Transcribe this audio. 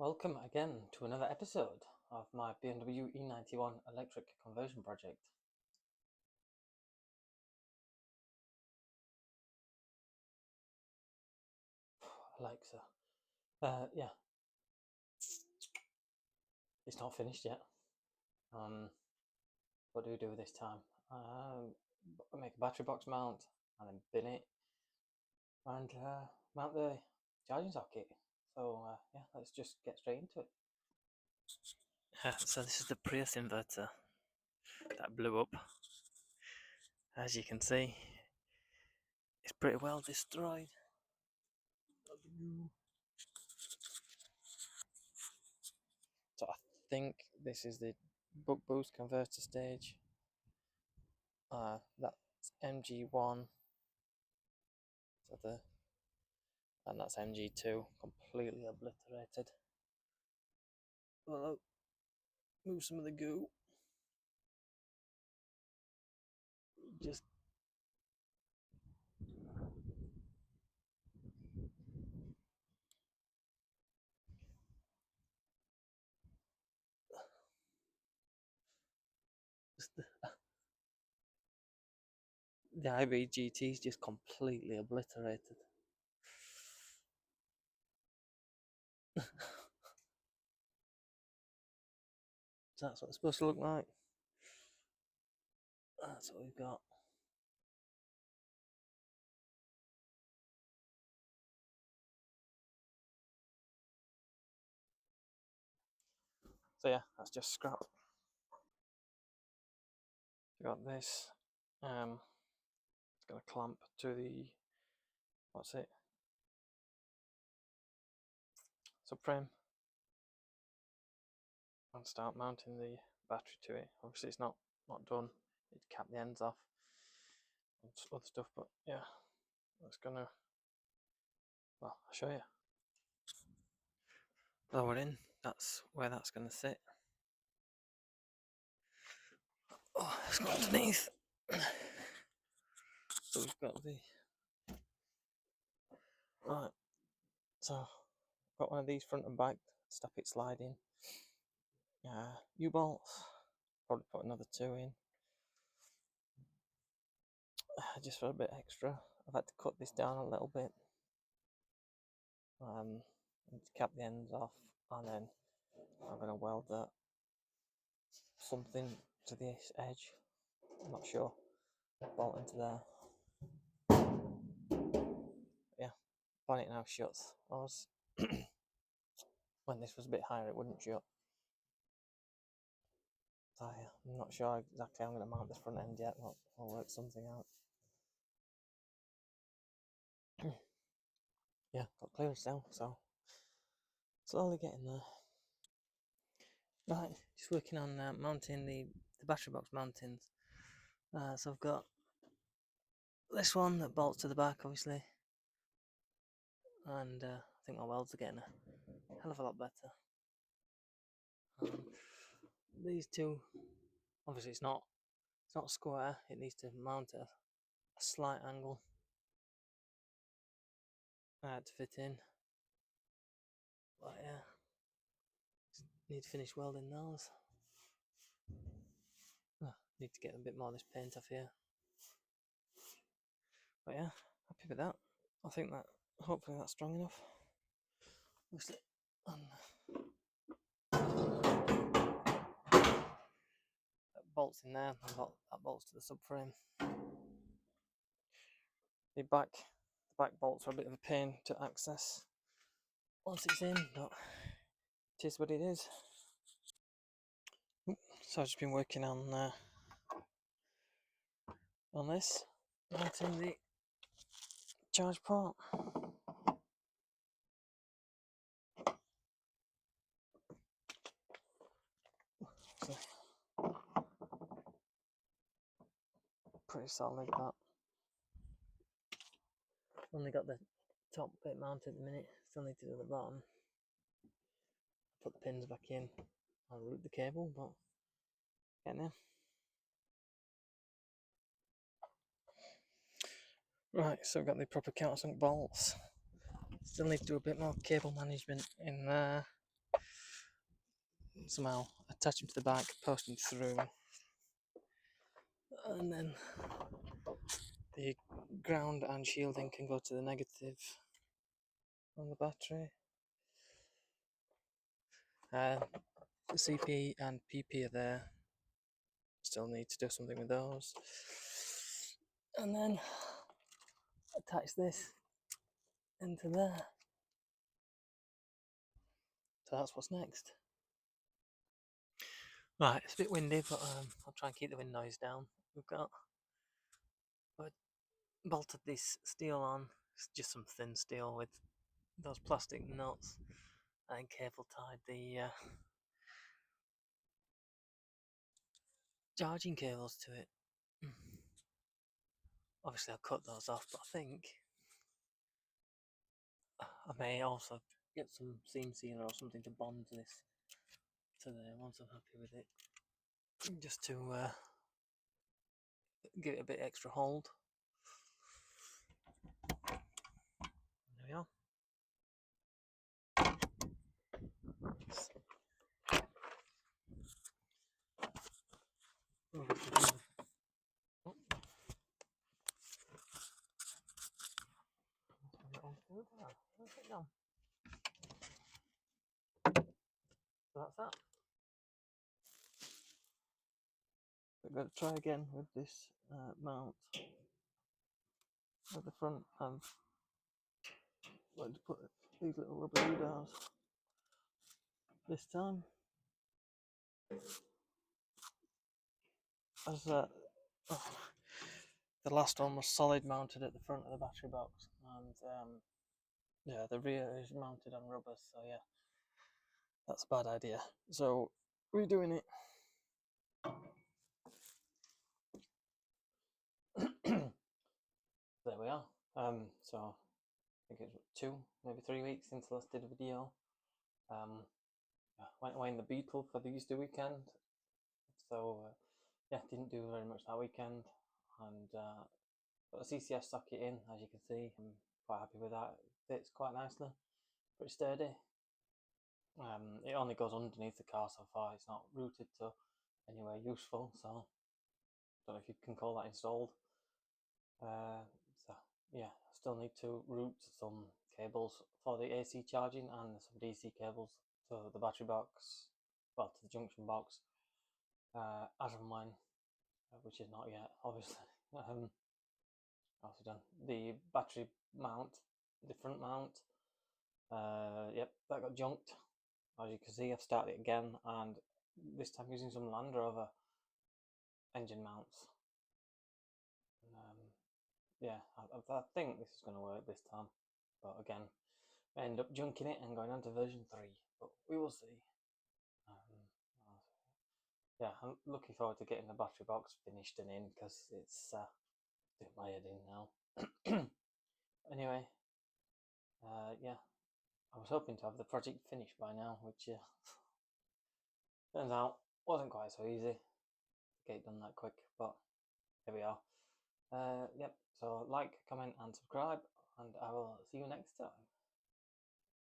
Welcome again to another episode of my BMW E91 Electric conversion project. Alexa, yeah, it's not finished yet. What do we do this time? Make a battery box mount and then bin it and mount the charging socket. So yeah, let's just get straight into it. So this is the Prius inverter that blew up. As you can see, it's pretty well destroyed. So I think this is the buck boost converter stage. That's MG1, and that's MG2, completely obliterated. Well, move some of the goo. Just the IBGT is just completely obliterated. So that's what it's supposed to look like. That's what we've got. So yeah, that's just scrap. We got this. It's gonna clamp to the subframe and start mounting the battery to it. Obviously, it's not done. Need to cap the ends off and other stuff, but yeah, that's gonna. Well, I'll show you. Lower in. That's where that's gonna sit. Oh, let's go underneath. So we've got the right. So got one of these front and back. Stop it sliding. U-bolts. Probably put another 2 in. Just for a bit extra. I've had to cut this down a little bit. And cap the ends off, and then I'm gonna weld that something to this edge. I'm not sure. Bolt into there. Yeah, bonnet now shuts. When this was a bit higher, it wouldn't shut. So yeah, I'm not sure exactly how I'm going to mount this front end yet, but I'll work something out. Yeah, got clearance now, so slowly getting there. Right, just working on mounting the battery box mountings. So I've got this one that bolts to the back, obviously, and I think my welds are getting a hell of a lot better. These two, obviously, it's not square. It needs to mount at a slight angle to fit in. But yeah, need to finish welding those. Need to get a bit more of this paint off here. But yeah, happy with that. I think that hopefully that's strong enough. Obviously, that bolts in there, and that bolts to the subframe. The back bolts are a bit of a pain to access once it's in, but it is what it is. So I've just been working on this, mounting the charge port. So, pretty solid that. Only got the top bit mounted at the minute, still need to do the bottom. Put the pins back in, I'll route the cable, but getting there. Right, so I've got the proper countersunk bolts. Still need to do a bit more cable management in there. somehow attach them to the back, post them through, and then the ground and shielding can go to the negative on the battery. The CP and PP are there. Still need to do something with those. And then attach this into there. So that's what's next. Right, it's a bit windy, but I'll try and keep the wind noise down. I bolted this steel on. It's just some thin steel with those plastic nuts, and cable tied the charging cables to it. Obviously I'll cut those off, but I think I may also get some seam sealer or something to bond this to there once I'm happy with it, just to give it a bit extra hold. There we are. So that's that. We're going to try again with this mount at the front. I'm going to put these little rubber doodahs this time. As the last one was solid mounted at the front of the battery box, and yeah, the rear is mounted on rubbers, so yeah, that's a bad idea. So redoing it. There we are. So I think it's 2, maybe 3 weeks since I last did a video. Went away in the Beetle for the Easter weekend, so yeah, didn't do very much that weekend, and got a CCS socket in, as you can see. I'm quite happy with that. It fits quite nicely, pretty sturdy. It only goes underneath the car so far. It's not routed to anywhere useful, so don't know if you can call that installed. So yeah, I still need to route some cables for the AC charging and some DC cables to the battery box, well, to the junction box, as and when, which is not yet, obviously. Also done the battery mount, the front mount. Yep, that got junked. As you can see, I've started it again, and this time using some Land Rover engine mounts. Yeah, I think this is going to work this time, but again, I end up junking it and going on to version 3, but we will see. Yeah, I'm looking forward to getting the battery box finished and in, because it's doing my head in now. Anyway, yeah, I was hoping to have the project finished by now, which turns out wasn't quite so easy to get it done that quick, but here we are. Yep, so like, comment and subscribe, and I will see you next time.